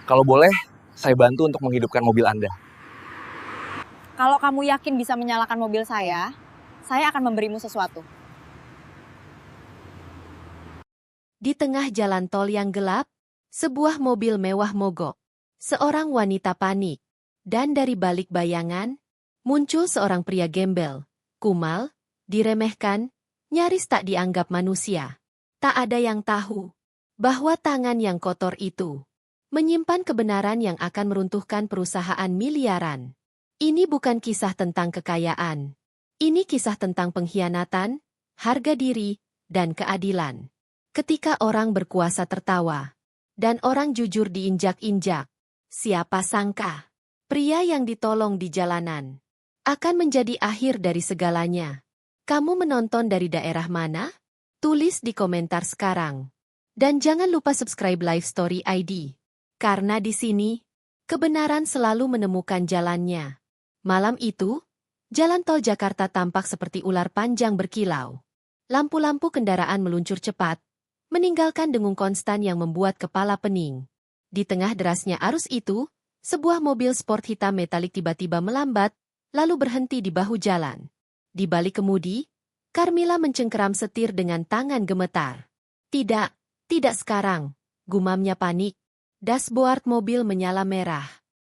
Kalau boleh, saya bantu untuk menghidupkan mobil Anda. Kalau kamu yakin bisa menyalakan mobil saya akan memberimu sesuatu. Di tengah jalan tol yang gelap, sebuah mobil mewah mogok. Seorang wanita panik. Dan dari balik bayangan, muncul seorang pria gembel, kumal, diremehkan, nyaris tak dianggap manusia. Tak ada yang tahu bahwa tangan yang kotor itu menyimpan kebenaran yang akan meruntuhkan perusahaan miliaran. Ini bukan kisah tentang kekayaan. Ini kisah tentang pengkhianatan, harga diri, dan keadilan. Ketika orang berkuasa tertawa, dan orang jujur diinjak-injak, siapa sangka, pria yang ditolong di jalanan akan menjadi akhir dari segalanya. Kamu menonton dari daerah mana? Tulis di komentar sekarang. Dan jangan lupa subscribe Live Story ID. Karena di sini, kebenaran selalu menemukan jalannya. Malam itu, jalan tol Jakarta tampak seperti ular panjang berkilau. Lampu-lampu kendaraan meluncur cepat, meninggalkan dengung konstan yang membuat kepala pening. Di tengah derasnya arus itu, sebuah mobil sport hitam metalik tiba-tiba melambat, lalu berhenti di bahu jalan. Di balik kemudi, Carmilla mencengkeram setir dengan tangan gemetar. Tidak, tidak sekarang, gumamnya panik. Dashboard mobil menyala merah.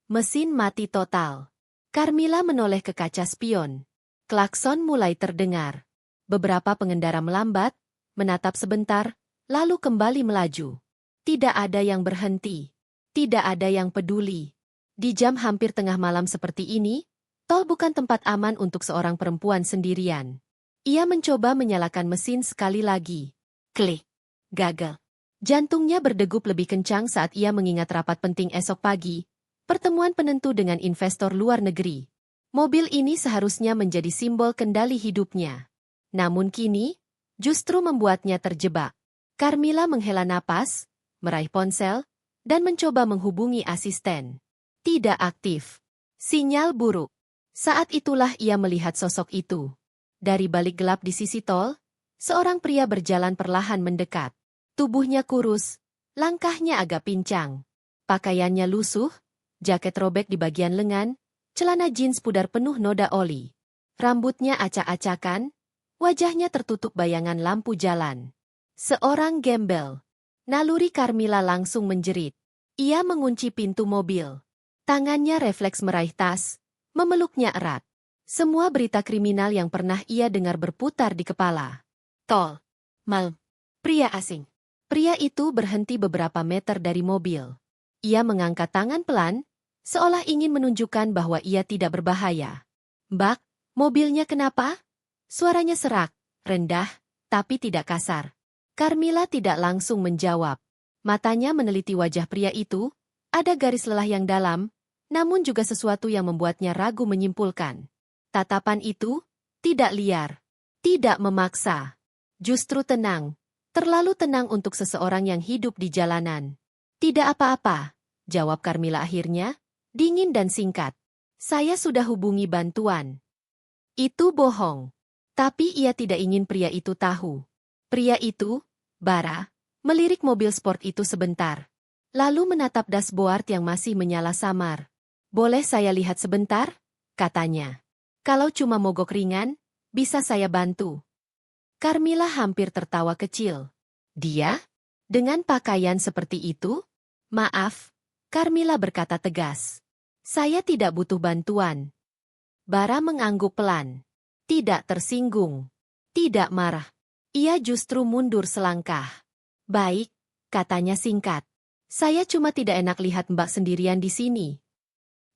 Mesin mati total. Carmilla menoleh ke kaca spion. Klakson mulai terdengar. Beberapa pengendara melambat, menatap sebentar, lalu kembali melaju. Tidak ada yang berhenti. Tidak ada yang peduli. Di jam hampir tengah malam seperti ini, tol bukan tempat aman untuk seorang perempuan sendirian. Ia mencoba menyalakan mesin sekali lagi. Klik. Gagal. Jantungnya berdegup lebih kencang saat ia mengingat rapat penting esok pagi. Pertemuan penentu dengan investor luar negeri. Mobil ini seharusnya menjadi simbol kendali hidupnya. Namun kini, justru membuatnya terjebak. Carmilla menghela napas, meraih ponsel, dan mencoba menghubungi asisten. Tidak aktif. Sinyal buruk. Saat itulah ia melihat sosok itu. Dari balik gelap di sisi tol, seorang pria berjalan perlahan mendekat. Tubuhnya kurus, langkahnya agak pincang. Pakaiannya lusuh, jaket robek di bagian lengan, celana jeans pudar penuh noda oli. Rambutnya acak-acakan, wajahnya tertutup bayangan lampu jalan. Seorang gembel. Naluri Carmilla langsung menjerit. Ia mengunci pintu mobil. Tangannya refleks meraih tas, memeluknya erat. Semua berita kriminal yang pernah ia dengar berputar di kepala. Tol. Mal. Pria asing. Pria itu berhenti beberapa meter dari mobil. Ia mengangkat tangan pelan, seolah ingin menunjukkan bahwa ia tidak berbahaya. Mbak, mobilnya kenapa? Suaranya serak, rendah, tapi tidak kasar. Carmilla tidak langsung menjawab. Matanya meneliti wajah pria itu, ada garis lelah yang dalam, namun juga sesuatu yang membuatnya ragu menyimpulkan. Tatapan itu tidak liar, tidak memaksa, justru tenang, terlalu tenang untuk seseorang yang hidup di jalanan. Tidak apa-apa, jawab Carmilla akhirnya, dingin dan singkat. Saya sudah hubungi bantuan. Itu bohong. Tapi ia tidak ingin pria itu tahu. Pria itu, Bara, melirik mobil sport itu sebentar. Lalu menatap dashboard yang masih menyala samar. Boleh saya lihat sebentar? Katanya. Kalau cuma mogok ringan, bisa saya bantu. Carmilla hampir tertawa kecil. Dia? Dengan pakaian seperti itu? Maaf, Carmilla berkata tegas. Saya tidak butuh bantuan. Bara mengangguk pelan. Tidak tersinggung. Tidak marah. Ia justru mundur selangkah. Baik, katanya singkat. Saya cuma tidak enak lihat Mbak sendirian di sini.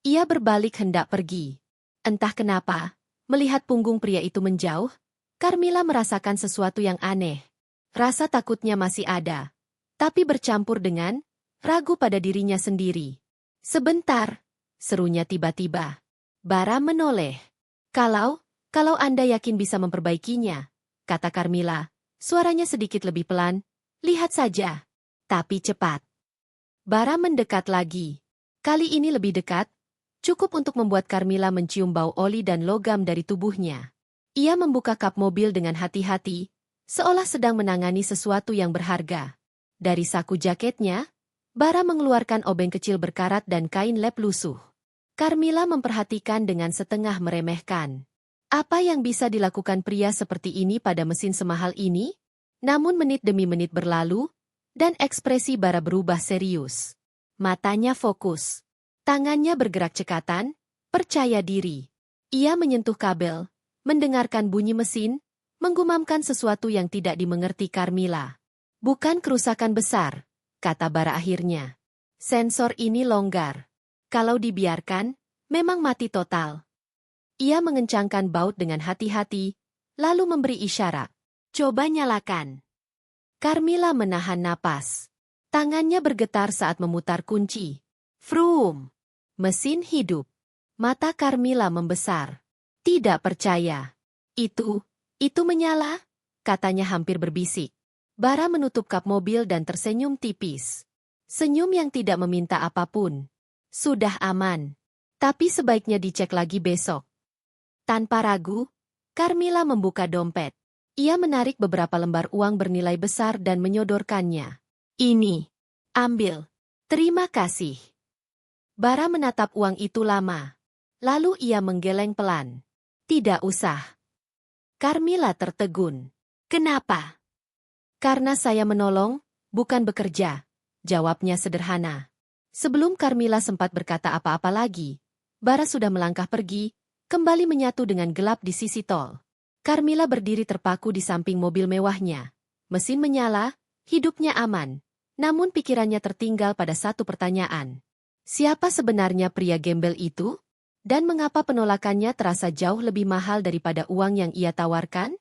Ia berbalik hendak pergi. Entah kenapa, melihat punggung pria itu menjauh, Carmilla merasakan sesuatu yang aneh. Rasa takutnya masih ada, tapi bercampur dengan ragu pada dirinya sendiri. Sebentar, serunya tiba-tiba. Bara menoleh. Kalau Anda yakin bisa memperbaikinya, kata Carmilla, suaranya sedikit lebih pelan, lihat saja. Tapi cepat. Bara mendekat lagi. Kali ini lebih dekat, cukup untuk membuat Carmilla mencium bau oli dan logam dari tubuhnya. Ia membuka kap mobil dengan hati-hati, seolah sedang menangani sesuatu yang berharga. Dari saku jaketnya, Bara mengeluarkan obeng kecil berkarat dan kain lap lusuh. Carmilla memperhatikan dengan setengah meremehkan. Apa yang bisa dilakukan pria seperti ini pada mesin semahal ini? Namun menit demi menit berlalu, dan ekspresi Bara berubah serius. Matanya fokus. Tangannya bergerak cekatan, percaya diri. Ia menyentuh kabel, mendengarkan bunyi mesin, menggumamkan sesuatu yang tidak dimengerti Carmilla. Bukan kerusakan besar, kata Bara akhirnya. Sensor ini longgar. Kalau dibiarkan, memang mati total. Ia mengencangkan baut dengan hati-hati, lalu memberi isyarat. Coba nyalakan. Carmilla menahan napas. Tangannya bergetar saat memutar kunci. Vroom! Mesin hidup. Mata Carmilla membesar. Tidak percaya. Itu menyala? Katanya hampir berbisik. Bara menutup kap mobil dan tersenyum tipis. Senyum yang tidak meminta apapun. Sudah aman. Tapi sebaiknya dicek lagi besok. Tanpa ragu, Carmilla membuka dompet. Ia menarik beberapa lembar uang bernilai besar dan menyodorkannya. Ini. Ambil. Terima kasih. Bara menatap uang itu lama. Lalu ia menggeleng pelan. Tidak usah. Carmilla tertegun. Kenapa? Karena saya menolong, bukan bekerja. Jawabnya sederhana. Sebelum Carmilla sempat berkata apa-apa lagi, Bara sudah melangkah pergi, kembali menyatu dengan gelap di sisi tol. Carmilla berdiri terpaku di samping mobil mewahnya. Mesin menyala, hidupnya aman. Namun pikirannya tertinggal pada satu pertanyaan. Siapa sebenarnya pria gembel itu? Dan mengapa penolakannya terasa jauh lebih mahal daripada uang yang ia tawarkan?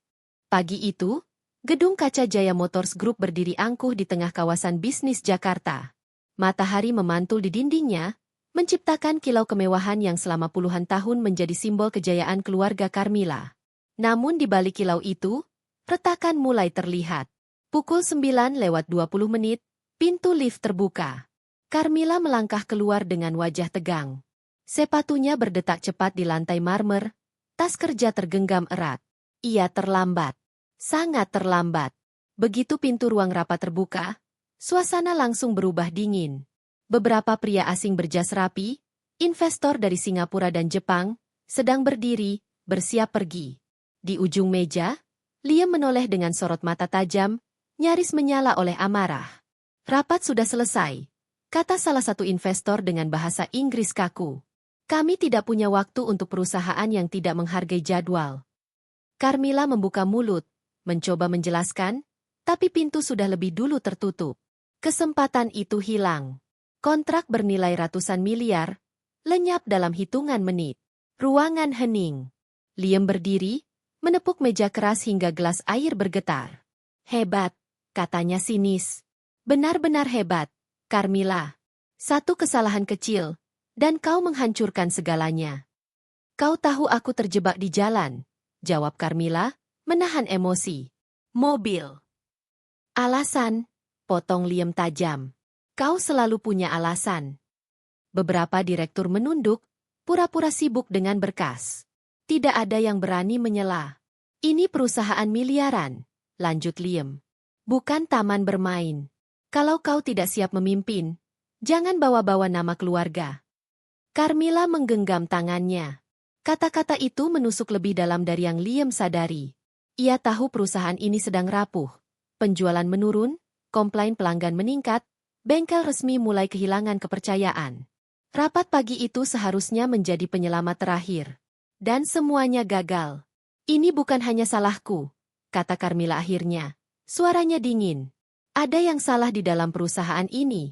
Pagi itu, gedung kaca Jaya Motors Group berdiri angkuh di tengah kawasan bisnis Jakarta. Matahari memantul di dindingnya, menciptakan kilau kemewahan yang selama puluhan tahun menjadi simbol kejayaan keluarga Carmilla. Namun di balik kilau itu, retakan mulai terlihat. Pukul 9:20, pintu lift terbuka. Carmilla melangkah keluar dengan wajah tegang. Sepatunya berdetak cepat di lantai marmer, tas kerja tergenggam erat. Ia terlambat. Sangat terlambat. Begitu pintu ruang rapat terbuka, suasana langsung berubah dingin. Beberapa pria asing berjas rapi, investor dari Singapura dan Jepang, sedang berdiri, bersiap pergi. Di ujung meja, Liam menoleh dengan sorot mata tajam, nyaris menyala oleh amarah. Rapat sudah selesai, kata salah satu investor dengan bahasa Inggris kaku. Kami tidak punya waktu untuk perusahaan yang tidak menghargai jadwal. Carmilla membuka mulut, mencoba menjelaskan, tapi pintu sudah lebih dulu tertutup. Kesempatan itu hilang. Kontrak bernilai ratusan miliar, lenyap dalam hitungan menit. Ruangan hening. Liam berdiri, menepuk meja keras hingga gelas air bergetar. Hebat, katanya sinis. Benar-benar hebat, Carmilla. Satu kesalahan kecil, dan kau menghancurkan segalanya. Kau tahu aku terjebak di jalan, jawab Carmilla, menahan emosi. Mobil. Alasan, potong Liam tajam. Kau selalu punya alasan. Beberapa direktur menunduk, pura-pura sibuk dengan berkas. Tidak ada yang berani menyela. Ini perusahaan miliaran, lanjut Liam. Bukan taman bermain. Kalau kau tidak siap memimpin, jangan bawa-bawa nama keluarga. Carmilla menggenggam tangannya. Kata-kata itu menusuk lebih dalam dari yang Liam sadari. Ia tahu perusahaan ini sedang rapuh. Penjualan menurun, komplain pelanggan meningkat, bengkel resmi mulai kehilangan kepercayaan. Rapat pagi itu seharusnya menjadi penyelamat terakhir. Dan semuanya gagal. Ini bukan hanya salahku, kata Carmilla akhirnya. Suaranya dingin. Ada yang salah di dalam perusahaan ini.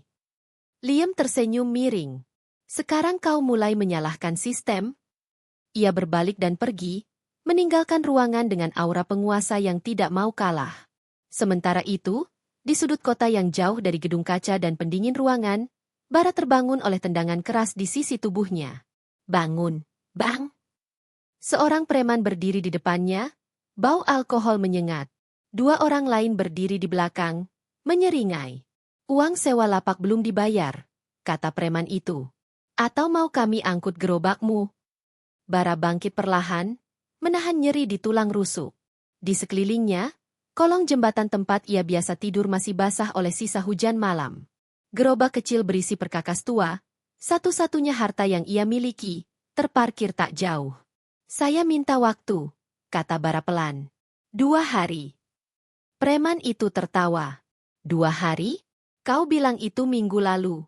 Liam tersenyum miring. Sekarang kau mulai menyalahkan sistem? Ia berbalik dan pergi, meninggalkan ruangan dengan aura penguasa yang tidak mau kalah. Sementara itu, di sudut kota yang jauh dari gedung kaca dan pendingin ruangan, Bara terbangun oleh tendangan keras di sisi tubuhnya. Bangun, bang! Seorang preman berdiri di depannya, bau alkohol menyengat. Dua orang lain berdiri di belakang, menyeringai. Uang sewa lapak belum dibayar, kata preman itu. Atau mau kami angkut gerobakmu? Bara bangkit perlahan, menahan nyeri di tulang rusuk. Di sekelilingnya, kolong jembatan tempat ia biasa tidur masih basah oleh sisa hujan malam. Gerobak kecil berisi perkakas tua, satu-satunya harta yang ia miliki, terparkir tak jauh. Saya minta waktu, kata Bara pelan. 2 hari. Preman itu tertawa. 2 hari? Kau bilang itu minggu lalu.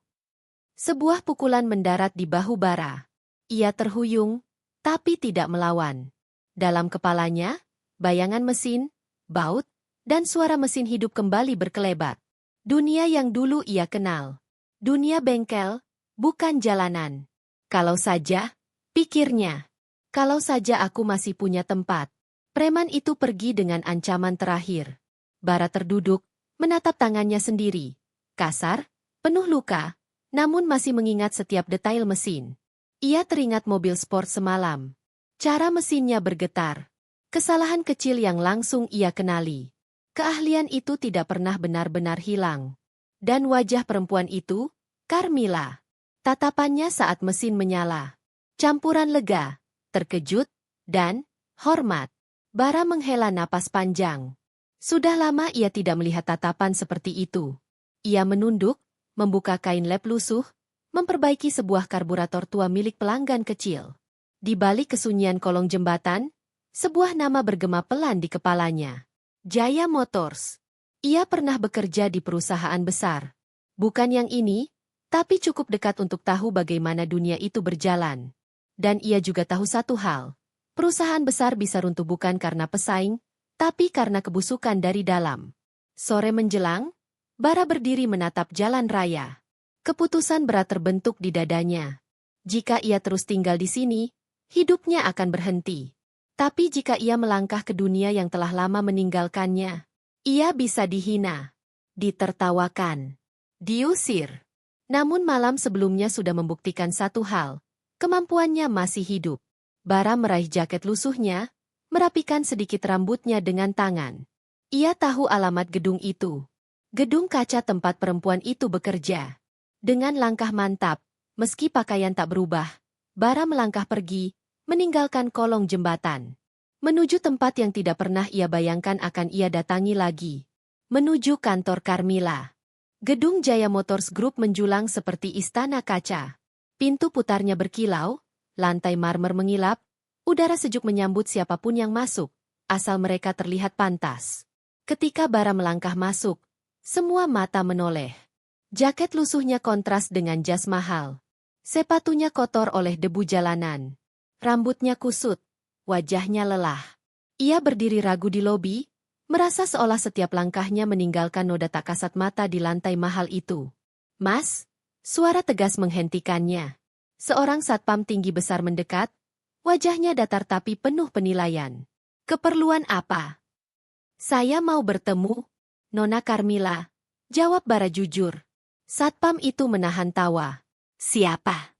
Sebuah pukulan mendarat di bahu Bara. Ia terhuyung, tapi tidak melawan. Dalam kepalanya, bayangan mesin, baut, dan suara mesin hidup kembali berkelebat. Dunia yang dulu ia kenal. Dunia bengkel, bukan jalanan. Kalau saja, pikirnya. Kalau saja aku masih punya tempat. Preman itu pergi dengan ancaman terakhir. Bara terduduk, menatap tangannya sendiri. Kasar, penuh luka, namun masih mengingat setiap detail mesin. Ia teringat mobil sport semalam. Cara mesinnya bergetar. Kesalahan kecil yang langsung ia kenali. Keahlian itu tidak pernah benar-benar hilang. Dan wajah perempuan itu, Carmilla. Tatapannya saat mesin menyala. Campuran lega, terkejut, dan hormat. Bara menghela napas panjang. Sudah lama ia tidak melihat tatapan seperti itu. Ia menunduk, membuka kain lap lusuh, memperbaiki sebuah karburator tua milik pelanggan kecil. Di balik kesunyian kolong jembatan, sebuah nama bergema pelan di kepalanya. Jaya Motors. Ia pernah bekerja di perusahaan besar. Bukan yang ini, tapi cukup dekat untuk tahu bagaimana dunia itu berjalan. Dan ia juga tahu satu hal. Perusahaan besar bisa runtuh bukan karena pesaing, tapi karena kebusukan dari dalam. Sore menjelang, Bara berdiri menatap jalan raya. Keputusan berat terbentuk di dadanya. Jika ia terus tinggal di sini, hidupnya akan berhenti. Tapi jika ia melangkah ke dunia yang telah lama meninggalkannya, ia bisa dihina, ditertawakan, diusir. Namun malam sebelumnya sudah membuktikan satu hal, kemampuannya masih hidup. Bara meraih jaket lusuhnya, merapikan sedikit rambutnya dengan tangan. Ia tahu alamat gedung itu. Gedung kaca tempat perempuan itu bekerja. Dengan langkah mantap, meski pakaian tak berubah, Bara melangkah pergi, meninggalkan kolong jembatan. Menuju tempat yang tidak pernah ia bayangkan akan ia datangi lagi. Menuju kantor Carmilla. Gedung Jaya Motors Group menjulang seperti istana kaca. Pintu putarnya berkilau, lantai marmer mengilap, udara sejuk menyambut siapapun yang masuk, asal mereka terlihat pantas. Ketika Bara melangkah masuk, semua mata menoleh. Jaket lusuhnya kontras dengan jas mahal. Sepatunya kotor oleh debu jalanan. Rambutnya kusut, wajahnya lelah. Ia berdiri ragu di lobi, merasa seolah setiap langkahnya meninggalkan noda tak kasat mata di lantai mahal itu. "Mas," suara tegas menghentikannya. Seorang satpam tinggi besar mendekat, wajahnya datar tapi penuh penilaian. "Keperluan apa?" "Saya mau bertemu Nona Carmilla," jawab Bara jujur. Satpam itu menahan tawa. "Siapa?"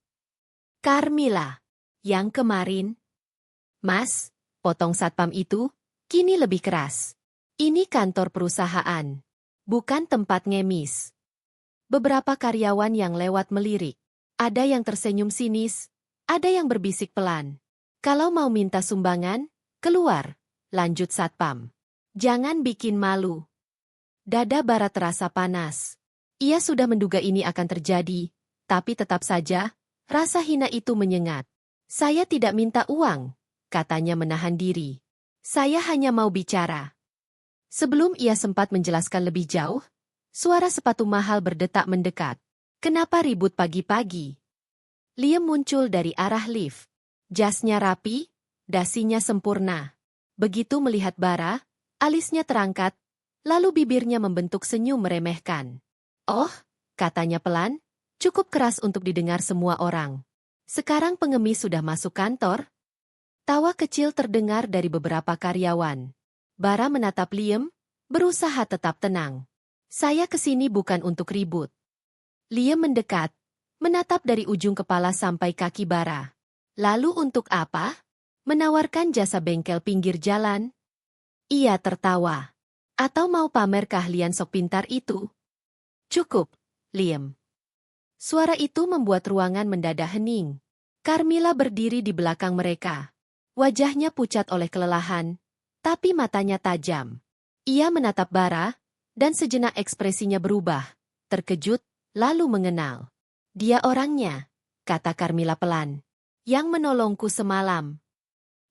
"Carmilla. Yang kemarin." "Mas," potong satpam itu, kini lebih keras. "Ini kantor perusahaan, bukan tempat ngemis." Beberapa karyawan yang lewat melirik. Ada yang tersenyum sinis, ada yang berbisik pelan. "Kalau mau minta sumbangan, keluar," lanjut satpam. "Jangan bikin malu." Dada Bara terasa panas. Ia sudah menduga ini akan terjadi, tapi tetap saja, rasa hina itu menyengat. "Saya tidak minta uang," katanya menahan diri. "Saya hanya mau bicara." Sebelum ia sempat menjelaskan lebih jauh, suara sepatu mahal berdetak mendekat. "Kenapa ribut pagi-pagi?" Liam muncul dari arah lift. Jasnya rapi, dasinya sempurna. Begitu melihat Bara, alisnya terangkat, lalu bibirnya membentuk senyum meremehkan. "Oh," katanya pelan, cukup keras untuk didengar semua orang. "Sekarang pengemis sudah masuk kantor?" Tawa kecil terdengar dari beberapa karyawan. Bara menatap Liam, berusaha tetap tenang. "Saya kesini bukan untuk ribut." Liam mendekat, menatap dari ujung kepala sampai kaki Bara. "Lalu untuk apa? Menawarkan jasa bengkel pinggir jalan?" Ia tertawa. "Atau mau pamer keahlian sok pintar itu?" "Cukup, Liam." Suara itu membuat ruangan mendadak hening. Carmilla berdiri di belakang mereka. Wajahnya pucat oleh kelelahan, tapi matanya tajam. Ia menatap Bara, dan sejenak ekspresinya berubah. Terkejut, lalu mengenal. Dia orangnya, kata Carmilla pelan. Yang menolongku semalam.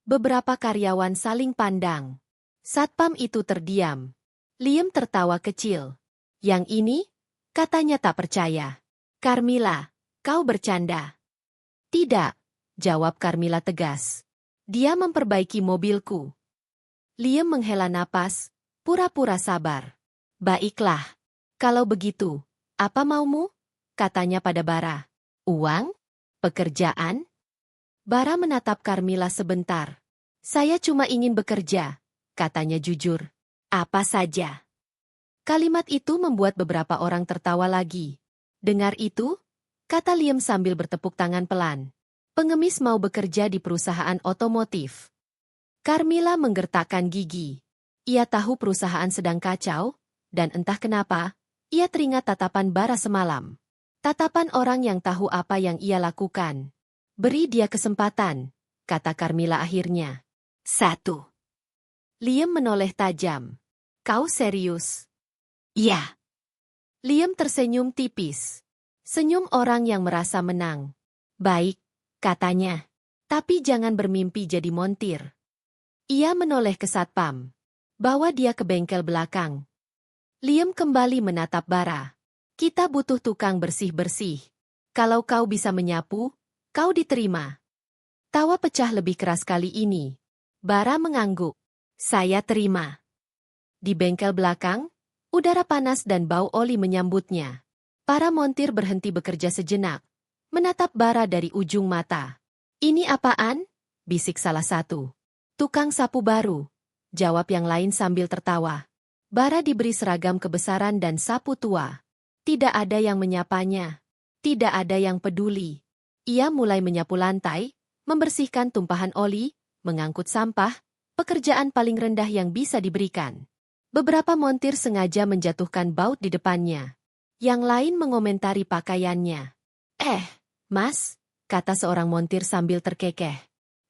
Beberapa karyawan saling pandang. Satpam itu terdiam. Liam tertawa kecil. Yang ini? Katanya tak percaya. Carmilla, kau bercanda. Tidak, jawab Carmilla tegas. Dia memperbaiki mobilku. Liam menghela napas, pura-pura sabar. Baiklah. Kalau begitu, apa maumu? Katanya pada Bara. Uang? Pekerjaan? Bara menatap Carmilla sebentar. Saya cuma ingin bekerja, katanya jujur. Apa saja. Kalimat itu membuat beberapa orang tertawa lagi. Dengar itu? Kata Liam sambil bertepuk tangan pelan. Pengemis mau bekerja di perusahaan otomotif. Carmilla menggertakkan gigi. Ia tahu perusahaan sedang kacau, dan entah kenapa, ia teringat tatapan Bara semalam. Tatapan orang yang tahu apa yang ia lakukan. Beri dia kesempatan, kata Carmilla akhirnya. 1. Liam menoleh tajam. Kau serius? Ya. Liam tersenyum tipis. Senyum orang yang merasa menang. Baik, katanya. Tapi jangan bermimpi jadi montir. Ia menoleh ke satpam. Bawa dia ke bengkel belakang. Liam kembali menatap Bara. Kita butuh tukang bersih-bersih. Kalau kau bisa menyapu, kau diterima. Tawa pecah lebih keras kali ini. Bara mengangguk. Saya terima. Di bengkel belakang, udara panas dan bau oli menyambutnya. Para montir berhenti bekerja sejenak. Menatap Bara dari ujung mata. Ini apaan? Bisik salah satu. Tukang sapu baru, jawab yang lain sambil tertawa. Bara diberi seragam kebesaran dan sapu tua. Tidak ada yang menyapanya. Tidak ada yang peduli. Ia mulai menyapu lantai, membersihkan tumpahan oli, mengangkut sampah, pekerjaan paling rendah yang bisa diberikan. Beberapa montir sengaja menjatuhkan baut di depannya. Yang lain mengomentari pakaiannya. Mas, kata seorang montir sambil terkekeh.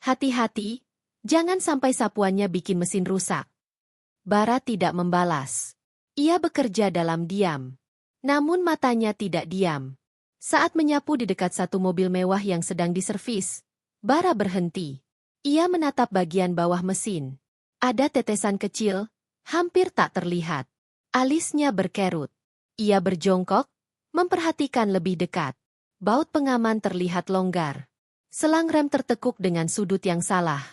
Hati-hati. Jangan sampai sapuannya bikin mesin rusak. Bara tidak membalas. Ia bekerja dalam diam. Namun matanya tidak diam. Saat menyapu di dekat satu mobil mewah yang sedang diservis, Bara berhenti. Ia menatap bagian bawah mesin. Ada tetesan kecil, hampir tak terlihat. Alisnya berkerut. Ia berjongkok, memperhatikan lebih dekat. Baut pengaman terlihat longgar. Selang rem tertekuk dengan sudut yang salah.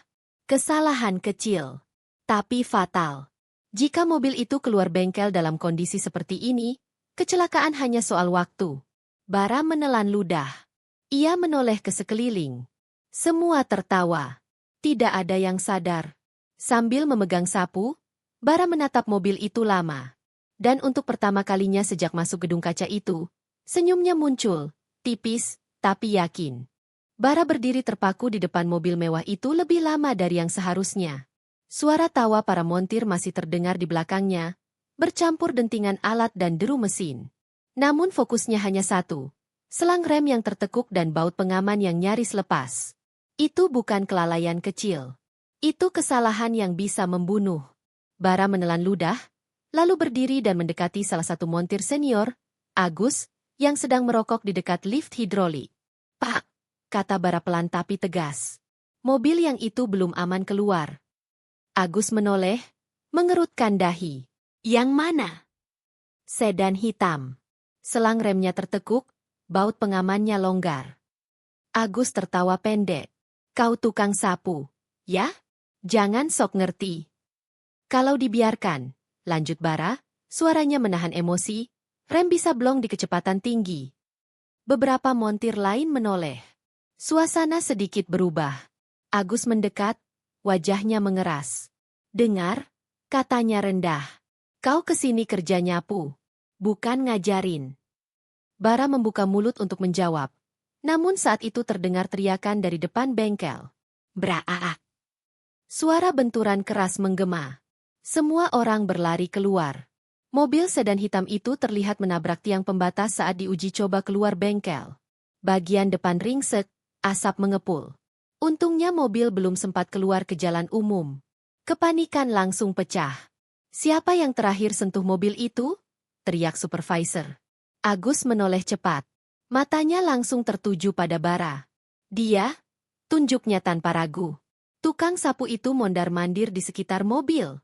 Kesalahan kecil, tapi fatal. Jika mobil itu keluar bengkel dalam kondisi seperti ini, kecelakaan hanya soal waktu. Bara menelan ludah. Ia menoleh ke sekeliling. Semua tertawa. Tidak ada yang sadar. Sambil memegang sapu, Bara menatap mobil itu lama. Dan untuk pertama kalinya sejak masuk gedung kaca itu, senyumnya muncul, tipis, tapi yakin. Bara berdiri terpaku di depan mobil mewah itu lebih lama dari yang seharusnya. Suara tawa para montir masih terdengar di belakangnya, bercampur dentingan alat dan deru mesin. Namun fokusnya hanya satu, selang rem yang tertekuk dan baut pengaman yang nyaris lepas. Itu bukan kelalaian kecil. Itu kesalahan yang bisa membunuh. Bara menelan ludah, lalu berdiri dan mendekati salah satu montir senior, Agus, yang sedang merokok di dekat lift hidrolik. Pak, kata Bara pelan tapi tegas. Mobil yang itu belum aman keluar. Agus menoleh, mengerutkan dahi. Yang mana? Sedan hitam. Selang remnya tertekuk, baut pengamannya longgar. Agus tertawa pendek. Kau tukang sapu, ya? Jangan sok ngerti. Kalau dibiarkan, lanjut Bara, suaranya menahan emosi, rem bisa blong di kecepatan tinggi. Beberapa montir lain menoleh. Suasana sedikit berubah. Agus mendekat, wajahnya mengeras. Dengar, katanya rendah. Kau kesini kerja nyapu, bukan ngajarin. Bara membuka mulut untuk menjawab. Namun saat itu terdengar teriakan dari depan bengkel. Braak. Suara benturan keras menggema. Semua orang berlari keluar. Mobil sedan hitam itu terlihat menabrak tiang pembatas saat diuji coba keluar bengkel. Bagian depan ringsek, asap mengepul. Untungnya mobil belum sempat keluar ke jalan umum. Kepanikan langsung pecah. Siapa yang terakhir sentuh mobil itu? Teriak supervisor. Agus menoleh cepat. Matanya langsung tertuju pada Bara. Dia, tunjuknya tanpa ragu. Tukang sapu itu mondar-mandir di sekitar mobil.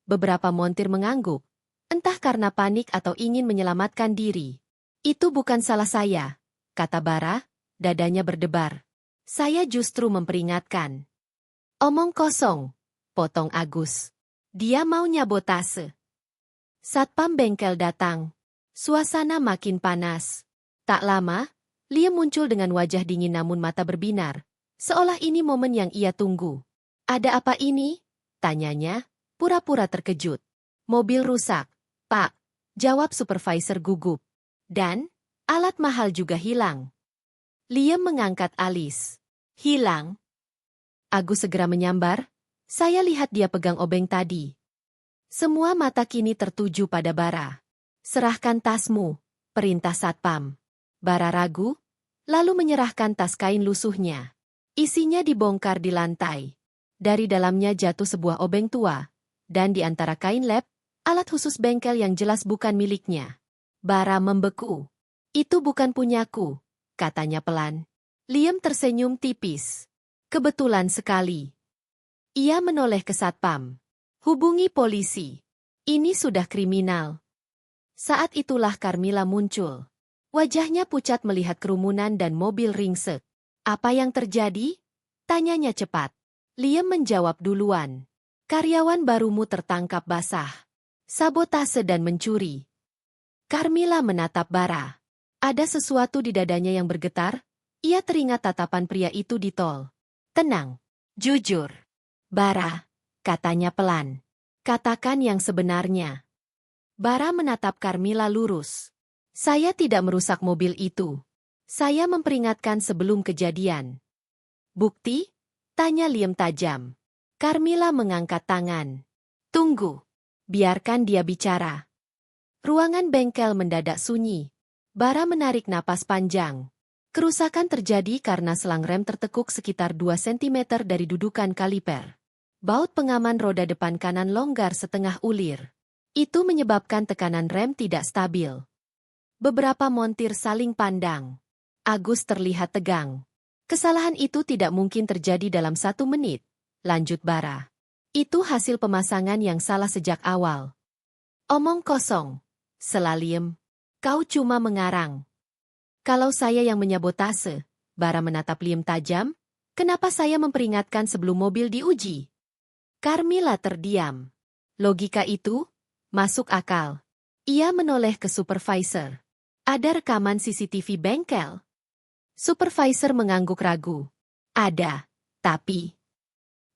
Beberapa montir mengangguk, entah karena panik atau ingin menyelamatkan diri. Itu bukan salah saya, kata Bara, dadanya berdebar. Saya justru memperingatkan. Omong kosong, potong Agus. Dia mau nyabotase. Satpam bengkel datang. Suasana makin panas. Tak lama, Liam muncul dengan wajah dingin namun mata berbinar. Seolah ini momen yang ia tunggu. Ada apa ini? Tanyanya, pura-pura terkejut. Mobil rusak, Pak. Jawab supervisor gugup. Dan, alat mahal juga hilang. Liam mengangkat alis. Hilang? Agus segera menyambar. Saya lihat dia pegang obeng tadi. Semua mata kini tertuju pada Bara. Serahkan tasmu, perintah satpam. Bara ragu, lalu menyerahkan tas kain lusuhnya. Isinya dibongkar di lantai. Dari dalamnya jatuh sebuah obeng tua, dan di antara kain lap, alat khusus bengkel yang jelas bukan miliknya. Bara membeku. Itu bukan punyaku, katanya pelan. Liam tersenyum tipis. Kebetulan sekali. Ia menoleh ke satpam. Hubungi polisi. Ini sudah kriminal. Saat itulah Carmilla muncul. Wajahnya pucat melihat kerumunan dan mobil ringsek. Apa yang terjadi? Tanyanya cepat. Liam menjawab duluan. Karyawan barumu tertangkap basah. Sabotase dan mencuri. Carmilla menatap Bara. Ada sesuatu di dadanya yang bergetar. Ia teringat tatapan pria itu di tol. Tenang. Jujur. Bara, katanya pelan. Katakan yang sebenarnya. Bara menatap Carmilla lurus. Saya tidak merusak mobil itu. Saya memperingatkan sebelum kejadian. Bukti? Tanya Liam tajam. Carmilla mengangkat tangan. Tunggu. Biarkan dia bicara. Ruangan bengkel mendadak sunyi. Bara menarik napas panjang. Kerusakan terjadi karena selang rem tertekuk sekitar 2 cm dari dudukan kaliper. Baut pengaman roda depan kanan longgar setengah ulir. Itu menyebabkan tekanan rem tidak stabil. Beberapa montir saling pandang. Agus terlihat tegang. Kesalahan itu tidak mungkin terjadi dalam 1 menit, lanjut Bara. Itu hasil pemasangan yang salah sejak awal. Omong kosong, sela Liam. Kau cuma mengarang. Kalau saya yang menyabotase, Bara menatap Liam tajam, kenapa saya memperingatkan sebelum mobil diuji? Carmilla terdiam. Logika itu masuk akal. Ia menoleh ke supervisor. Ada rekaman CCTV bengkel? Supervisor mengangguk ragu. Ada, tapi...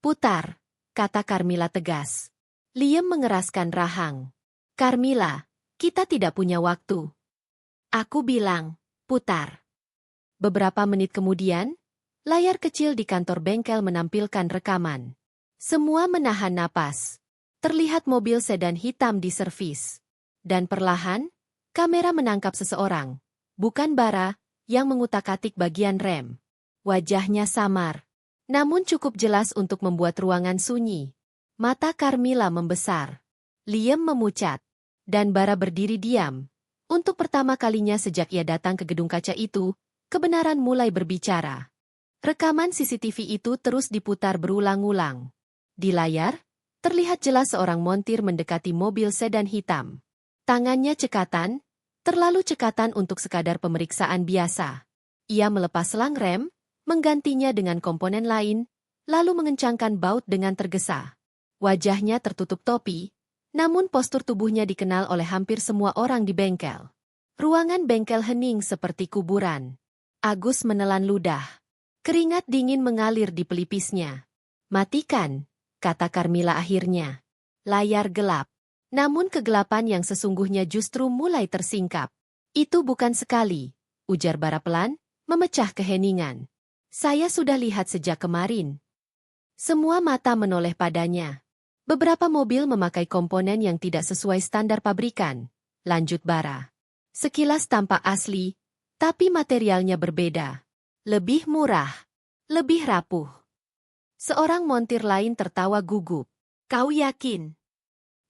Putar, kata Carmilla tegas. Liam mengeraskan rahang. Carmilla, kita tidak punya waktu. Aku bilang, putar. Beberapa menit kemudian, layar kecil di kantor bengkel menampilkan rekaman. Semua menahan napas. Terlihat mobil sedan hitam di servis. Dan perlahan, kamera menangkap seseorang. Bukan Bara, yang mengutak-atik bagian rem. Wajahnya samar. Namun cukup jelas untuk membuat ruangan sunyi. Mata Carmilla membesar. Liam memucat. Dan Bara berdiri diam. Untuk pertama kalinya sejak ia datang ke gedung kaca itu, kebenaran mulai berbicara. Rekaman CCTV itu terus diputar berulang-ulang. Di layar, terlihat jelas seorang montir mendekati mobil sedan hitam. Tangannya cekatan, terlalu cekatan untuk sekadar pemeriksaan biasa. Ia melepas selang rem, menggantinya dengan komponen lain, lalu mengencangkan baut dengan tergesa. Wajahnya tertutup topi, namun postur tubuhnya dikenal oleh hampir semua orang di bengkel. Ruangan bengkel hening seperti kuburan. Agus menelan ludah. Keringat dingin mengalir di pelipisnya. Matikan, kata Carmilla akhirnya. Layar gelap. Namun kegelapan yang sesungguhnya justru mulai tersingkap. Itu bukan sekali, ujar Bara pelan, memecah keheningan. Saya sudah lihat sejak kemarin. Semua mata menoleh padanya. Beberapa mobil memakai komponen yang tidak sesuai standar pabrikan, lanjut Bara. Sekilas tampak asli, tapi materialnya berbeda. Lebih murah, lebih rapuh. Seorang montir lain tertawa gugup. Kau yakin?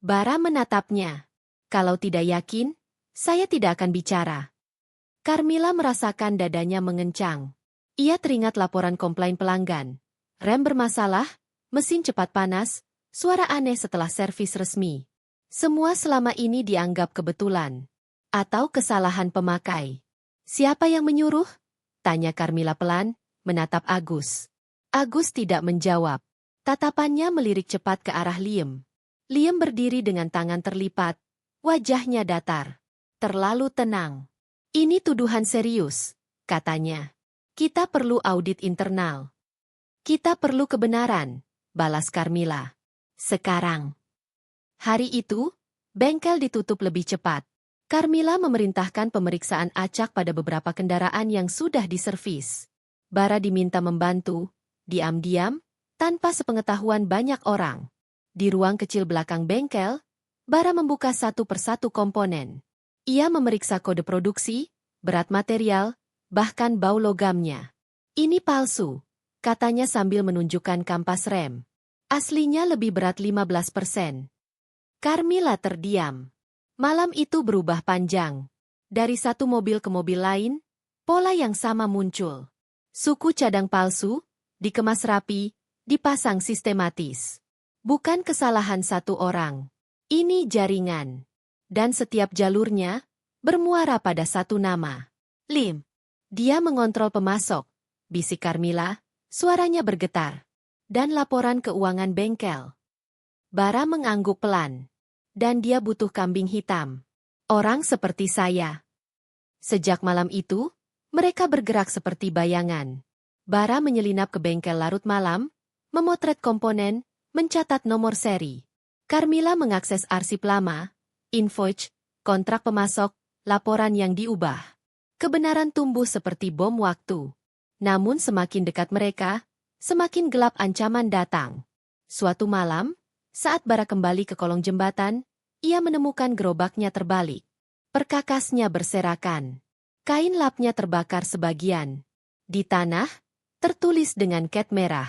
Bara menatapnya. Kalau tidak yakin, Saya tidak akan bicara. Carmilla merasakan dadanya mengencang. Ia teringat laporan komplain pelanggan. Rem bermasalah, mesin cepat panas, suara aneh setelah servis resmi. Semua selama ini dianggap kebetulan. Atau kesalahan pemakai. Siapa yang menyuruh? Tanya Carmilla pelan, menatap Agus. Agus tidak menjawab. Tatapannya melirik cepat ke arah Liam. Liam berdiri dengan tangan terlipat, wajahnya datar. Terlalu tenang. Ini tuduhan serius, katanya. Kita perlu audit internal. Kita perlu kebenaran, balas Carmilla. Sekarang. Hari itu, bengkel ditutup lebih cepat. Carmilla memerintahkan pemeriksaan acak pada beberapa kendaraan yang sudah diservis. Bara diminta membantu, diam-diam, tanpa sepengetahuan banyak orang. Di ruang kecil belakang bengkel, Bara membuka satu persatu komponen. Ia memeriksa kode produksi, berat material, bahkan bau logamnya. Ini palsu, katanya sambil menunjukkan kampas rem. Aslinya lebih berat 15%. Carmilla terdiam. Malam itu berubah panjang. Dari satu mobil ke mobil lain, pola yang sama muncul. Suku cadang palsu, dikemas rapi, dipasang sistematis. Bukan kesalahan satu orang. Ini jaringan. Dan setiap jalurnya bermuara pada satu nama. Lim. Dia mengontrol pemasok, bisik Carmilla, suaranya bergetar. Dan laporan keuangan bengkel. Bara mengangguk pelan. Dan dia butuh kambing hitam. Orang seperti saya. Sejak malam itu, mereka bergerak seperti bayangan. Bara menyelinap ke bengkel larut malam, memotret komponen, mencatat nomor seri. Carmilla mengakses arsip lama, invoice, kontrak pemasok, laporan yang diubah. Kebenaran tumbuh seperti bom waktu. Namun semakin dekat mereka, semakin gelap ancaman datang. Suatu malam, saat Bara kembali ke kolong jembatan, ia menemukan gerobaknya terbalik. Perkakasnya berserakan. Kain lapnya terbakar sebagian. Di tanah, tertulis dengan cat merah.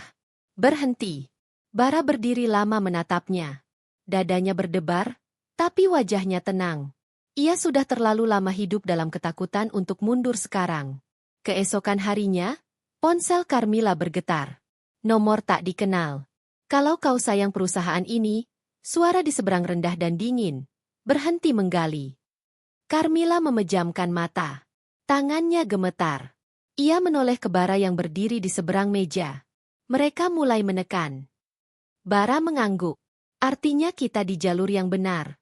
Berhenti. Bara berdiri lama menatapnya. Dadanya berdebar, tapi wajahnya tenang. Ia sudah terlalu lama hidup dalam ketakutan untuk mundur sekarang. Keesokan harinya, ponsel Carmilla bergetar. Nomor tak dikenal. Kalau kau sayang perusahaan ini, suara di seberang rendah dan dingin. Berhenti menggali. Carmilla memejamkan mata. Tangannya gemetar. Ia menoleh ke Bara yang berdiri di seberang meja. Mereka mulai menekan. Bara mengangguk. Artinya kita di jalur yang benar.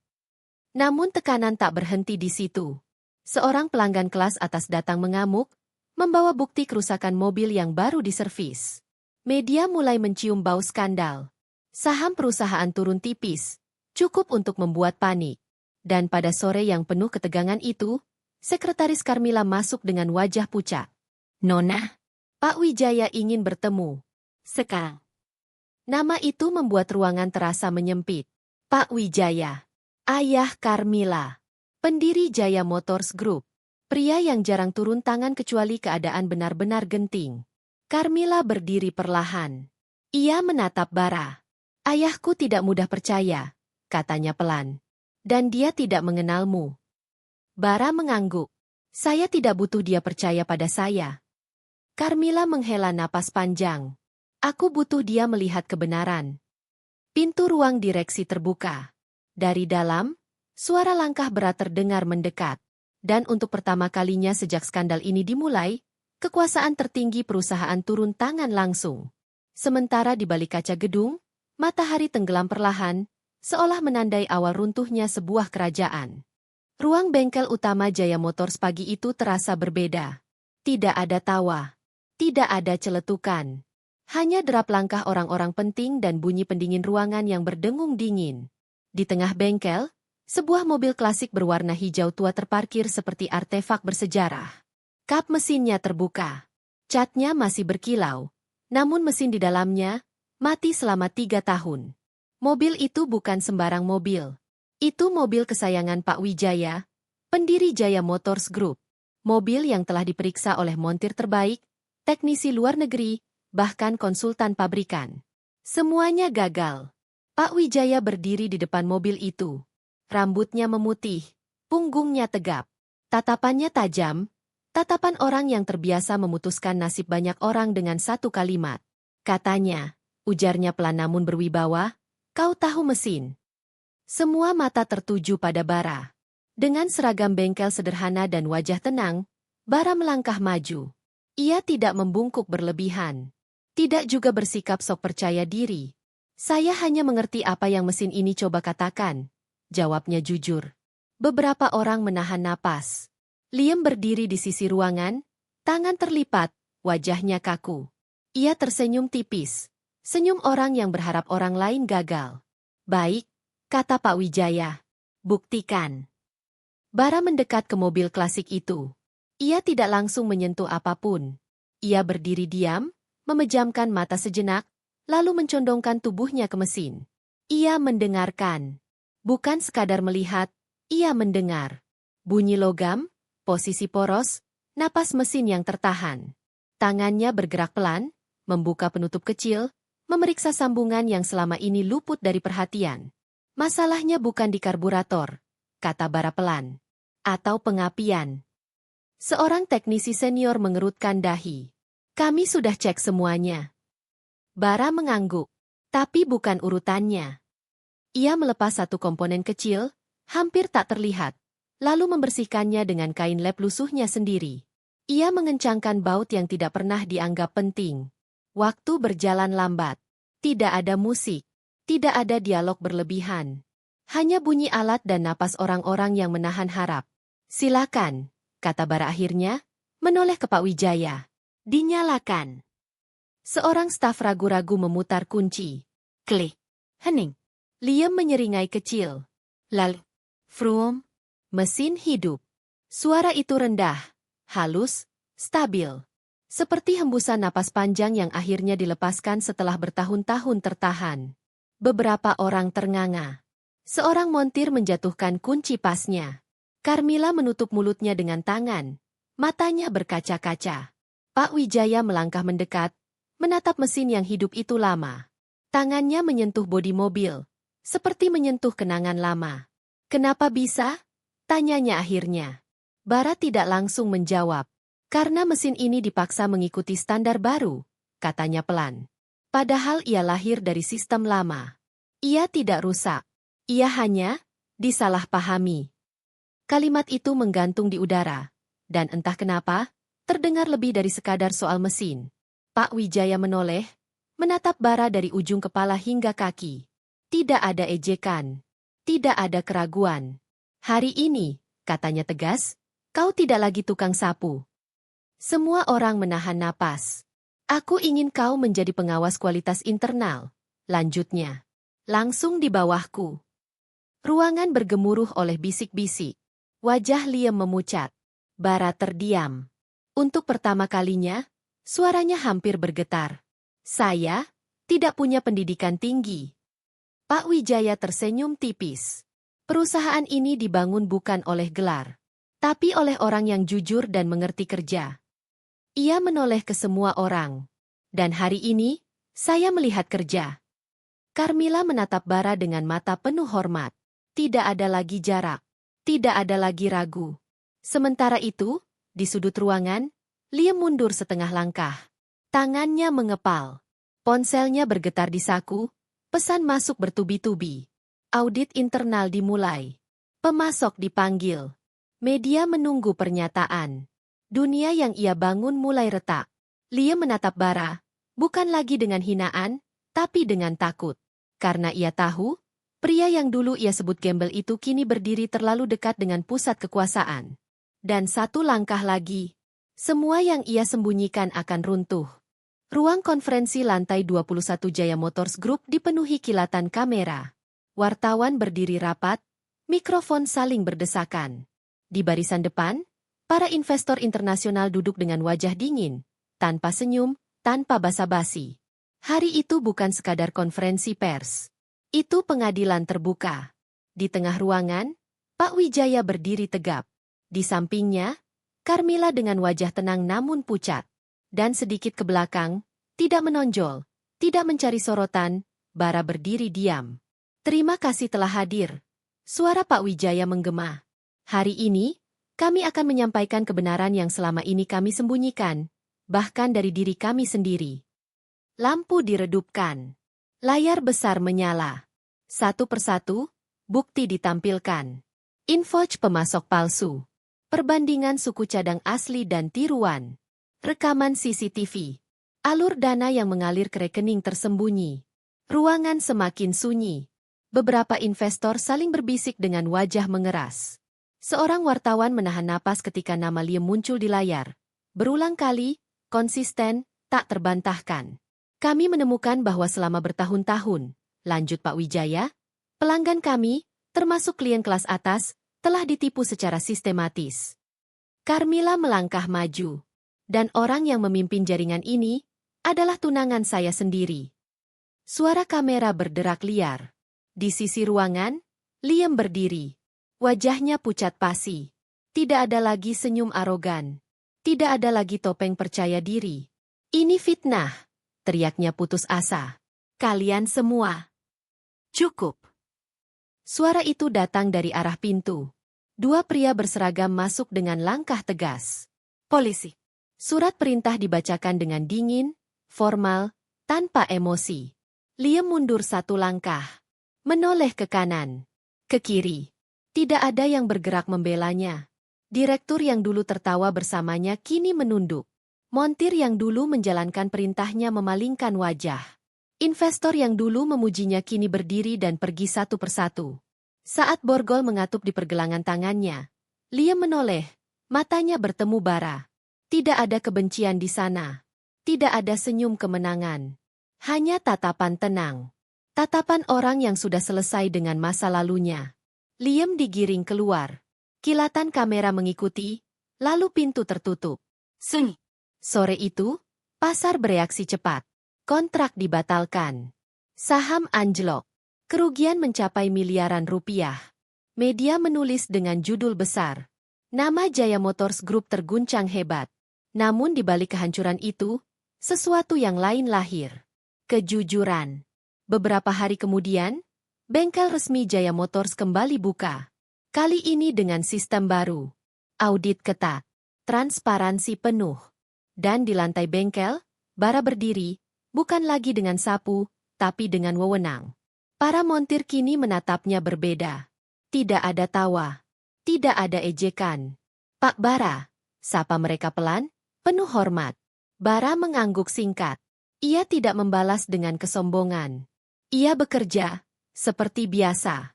Namun tekanan tak berhenti di situ. Seorang pelanggan kelas atas datang mengamuk, membawa bukti kerusakan mobil yang baru diservis. Media mulai mencium bau skandal. Saham perusahaan turun tipis, cukup untuk membuat panik. Dan pada sore yang penuh ketegangan itu, Sekretaris Carmilla masuk dengan wajah pucat. Nona, Pak Wijaya ingin bertemu. Sekarang. Nama itu membuat ruangan terasa menyempit. Pak Wijaya, ayah Carmilla, pendiri Jaya Motors Group, pria yang jarang turun tangan kecuali keadaan benar-benar genting. Carmilla berdiri perlahan. Ia menatap Bara. Ayahku tidak mudah percaya, katanya pelan. Dan dia tidak mengenalmu. Bara mengangguk. Saya tidak butuh dia percaya pada saya. Carmilla menghela napas panjang. Aku butuh dia melihat kebenaran. Pintu ruang direksi terbuka. Dari dalam, suara langkah berat terdengar mendekat. Dan untuk pertama kalinya sejak skandal ini dimulai, kekuasaan tertinggi perusahaan turun tangan langsung. Sementara di balik kaca gedung, matahari tenggelam perlahan, seolah menandai awal runtuhnya sebuah kerajaan. Ruang bengkel utama Jaya Motors pagi itu terasa berbeda. Tidak ada tawa. Tidak ada celetukan. Hanya derap langkah orang-orang penting dan bunyi pendingin ruangan yang berdengung dingin. Di tengah bengkel, sebuah mobil klasik berwarna hijau tua terparkir seperti artefak bersejarah. Kap mesinnya terbuka. Catnya masih berkilau. Namun mesin di dalamnya mati selama 3 tahun. Mobil itu bukan sembarang mobil. Itu mobil kesayangan Pak Wijaya, pendiri Jaya Motors Group. Mobil yang telah diperiksa oleh montir terbaik, teknisi luar negeri, bahkan konsultan pabrikan. Semuanya gagal. Pak Wijaya berdiri di depan mobil itu. Rambutnya memutih, Punggungnya tegap. Tatapannya tajam. Tatapan orang yang terbiasa memutuskan nasib banyak orang dengan satu kalimat. Katanya, ujarnya pelan namun berwibawa, kau tahu mesin. Semua mata tertuju pada Bara. Dengan seragam bengkel sederhana dan wajah tenang, Bara melangkah maju. Ia tidak membungkuk berlebihan. Tidak juga bersikap sok percaya diri. Saya hanya mengerti apa yang mesin ini coba katakan. Jawabnya jujur. Beberapa orang menahan napas. Liam berdiri di sisi ruangan, tangan terlipat, wajahnya kaku. Ia tersenyum tipis. Senyum orang yang berharap orang lain gagal. Baik, kata Pak Wijaya. Buktikan. Bara mendekat ke mobil klasik itu. Ia tidak langsung menyentuh apapun. Ia berdiri diam, memejamkan mata sejenak, lalu mencondongkan tubuhnya ke mesin. Ia mendengarkan. Bukan sekadar melihat, ia mendengar. Bunyi logam, posisi poros, napas mesin yang tertahan. Tangannya bergerak pelan, membuka penutup kecil, memeriksa sambungan yang selama ini luput dari perhatian. Masalahnya bukan di karburator, kata Bara pelan. Atau pengapian. Seorang teknisi senior mengerutkan dahi. Kami sudah cek semuanya. Bara mengangguk. Tapi bukan urutannya. Ia melepas satu komponen kecil, hampir tak terlihat, lalu membersihkannya dengan kain lap lusuhnya sendiri. Ia mengencangkan baut yang tidak pernah dianggap penting. Waktu berjalan lambat. Tidak ada musik. Tidak ada dialog berlebihan. Hanya bunyi alat dan napas orang-orang yang menahan harap. Silakan, kata Bara akhirnya, menoleh ke Pak Wijaya. Dinyalakan. Seorang staf ragu-ragu memutar kunci. Klik. Hening. Liam menyeringai kecil. Lalu. Vroom. Mesin hidup. Suara itu rendah, halus, stabil. Seperti hembusan napas panjang yang akhirnya dilepaskan setelah bertahun-tahun tertahan. Beberapa orang ternganga. Seorang montir menjatuhkan kunci pasnya. Carmilla menutup mulutnya dengan tangan. Matanya berkaca-kaca. Pak Wijaya melangkah mendekat, menatap mesin yang hidup itu lama. Tangannya menyentuh bodi mobil, seperti menyentuh kenangan lama. Kenapa bisa? Tanyanya akhirnya. Bara tidak langsung menjawab. Karena mesin ini dipaksa mengikuti standar baru, katanya pelan. Padahal ia lahir dari sistem lama. Ia tidak rusak. Ia hanya disalahpahami. Kalimat itu menggantung di udara, dan entah kenapa, terdengar lebih dari sekadar soal mesin. Pak Wijaya menoleh, menatap Bara dari ujung kepala hingga kaki. Tidak ada ejekan, tidak ada keraguan. Hari ini, katanya tegas, kau tidak lagi tukang sapu. Semua orang menahan napas. Aku ingin kau menjadi pengawas kualitas internal, lanjutnya. Langsung di bawahku. Ruangan bergemuruh oleh bisik-bisik. Wajah Liam memucat. Bara terdiam. Untuk pertama kalinya, suaranya hampir bergetar. Saya tidak punya pendidikan tinggi. Pak Wijaya tersenyum tipis. Perusahaan ini dibangun bukan oleh gelar, tapi oleh orang yang jujur dan mengerti kerja. Ia menoleh ke semua orang. Dan hari ini, saya melihat kerja. Carmilla menatap Bara dengan mata penuh hormat. Tidak ada lagi jarak. Tidak ada lagi ragu. Sementara itu, di sudut ruangan, Liam mundur setengah langkah. Tangannya mengepal. Ponselnya bergetar di saku, pesan masuk bertubi-tubi. Audit internal dimulai. Pemasok dipanggil. Media menunggu pernyataan. Dunia yang ia bangun mulai retak. Liam menatap Bara, bukan lagi dengan hinaan, tapi dengan takut. Karena ia tahu, pria yang dulu ia sebut gembel itu kini berdiri terlalu dekat dengan pusat kekuasaan. Dan satu langkah lagi, semua yang ia sembunyikan akan runtuh. Ruang konferensi lantai 21 Jaya Motors Group dipenuhi kilatan kamera. Wartawan berdiri rapat, mikrofon saling berdesakan. Di barisan depan, para investor internasional duduk dengan wajah dingin, tanpa senyum, tanpa basa-basi. Hari itu bukan sekadar konferensi pers. Itu pengadilan terbuka. Di tengah ruangan, Pak Wijaya berdiri tegap. Di sampingnya, Carmilla dengan wajah tenang namun pucat. Dan sedikit ke belakang, tidak menonjol, tidak mencari sorotan, Bara berdiri diam. Terima kasih telah hadir. Suara Pak Wijaya menggema. Hari ini, kami akan menyampaikan kebenaran yang selama ini kami sembunyikan, bahkan dari diri kami sendiri. Lampu diredupkan. Layar besar menyala. Satu persatu, bukti ditampilkan. Infoj pemasok palsu. Perbandingan suku cadang asli dan tiruan. Rekaman CCTV. Alur dana yang mengalir ke rekening tersembunyi. Ruangan semakin sunyi. Beberapa investor saling berbisik dengan wajah mengeras. Seorang wartawan menahan napas ketika nama Liam muncul di layar. Berulang kali, konsisten, tak terbantahkan. Kami menemukan bahwa selama bertahun-tahun, lanjut Pak Wijaya, pelanggan kami, termasuk klien kelas atas, telah ditipu secara sistematis. Carmilla melangkah maju. Dan orang yang memimpin jaringan ini adalah tunangan saya sendiri. Suara kamera berderak liar. Di sisi ruangan, Liam berdiri. Wajahnya pucat pasi. Tidak ada lagi senyum arogan. Tidak ada lagi topeng percaya diri. Ini fitnah, teriaknya putus asa. Kalian semua. Cukup. Suara itu datang dari arah pintu. Dua pria berseragam masuk dengan langkah tegas. Polisi. Surat perintah dibacakan dengan dingin, formal, tanpa emosi. Liam mundur satu langkah. Menoleh ke kanan. Ke kiri. Tidak ada yang bergerak membelanya. Direktur yang dulu tertawa bersamanya kini menunduk. Montir yang dulu menjalankan perintahnya memalingkan wajah. Investor yang dulu memujinya kini berdiri dan pergi satu persatu. Saat borgol mengatup di pergelangan tangannya, Liam menoleh, matanya bertemu bara. Tidak ada kebencian di sana. Tidak ada senyum kemenangan. Hanya tatapan tenang. Tatapan orang yang sudah selesai dengan masa lalunya. Liam digiring keluar. Kilatan kamera mengikuti, lalu pintu tertutup. Sunyi. Sore itu, pasar bereaksi cepat. Kontrak dibatalkan. Saham anjlok. Kerugian mencapai miliaran rupiah. Media menulis dengan judul besar. Nama Jaya Motors Group terguncang hebat. Namun di balik kehancuran itu, sesuatu yang lain lahir. Kejujuran. Beberapa hari kemudian, bengkel resmi Jaya Motors kembali buka. Kali ini dengan sistem baru. Audit ketat. Transparansi penuh. Dan di lantai bengkel, bara berdiri, bukan lagi dengan sapu, tapi dengan wewenang. Para montir kini menatapnya berbeda. Tidak ada tawa. Tidak ada ejekan. Pak Bara, sapa mereka pelan, penuh hormat. Bara mengangguk singkat. Ia tidak membalas dengan kesombongan. Ia bekerja, seperti biasa.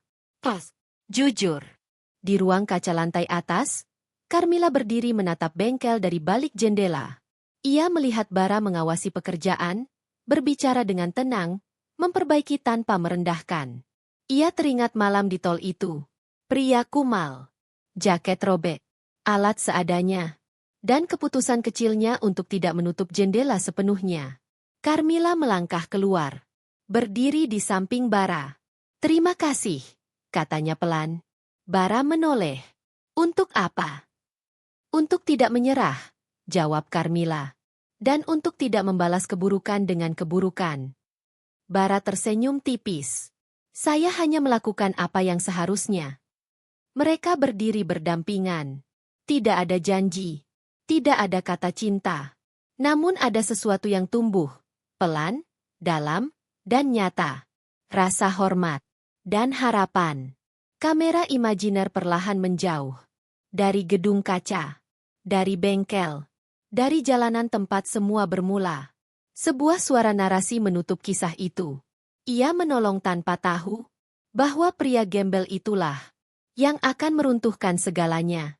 Jujur. Di ruang kaca lantai atas, Carmilla berdiri menatap bengkel dari balik jendela. Ia melihat Bara mengawasi pekerjaan, berbicara dengan tenang, memperbaiki tanpa merendahkan. Ia teringat malam di tol itu. Pria kumal. Jaket robek. Alat seadanya. Dan keputusan kecilnya untuk tidak menutup jendela sepenuhnya. Carmilla melangkah keluar. Berdiri di samping Bara. Terima kasih, katanya pelan. Bara menoleh. Untuk apa? Untuk tidak menyerah, jawab Carmilla. Dan untuk tidak membalas keburukan dengan keburukan. Bara tersenyum tipis. Saya hanya melakukan apa yang seharusnya. Mereka berdiri berdampingan. Tidak ada janji. Tidak ada kata cinta. Namun ada sesuatu yang tumbuh. Pelan, dalam, dan nyata. Rasa hormat. Dan harapan. Kamera imajiner perlahan menjauh. Dari gedung kaca. Dari bengkel. Dari jalanan tempat semua bermula. Sebuah suara narasi menutup kisah itu. Ia menolong tanpa tahu bahwa pria gembel itulah yang akan meruntuhkan segalanya.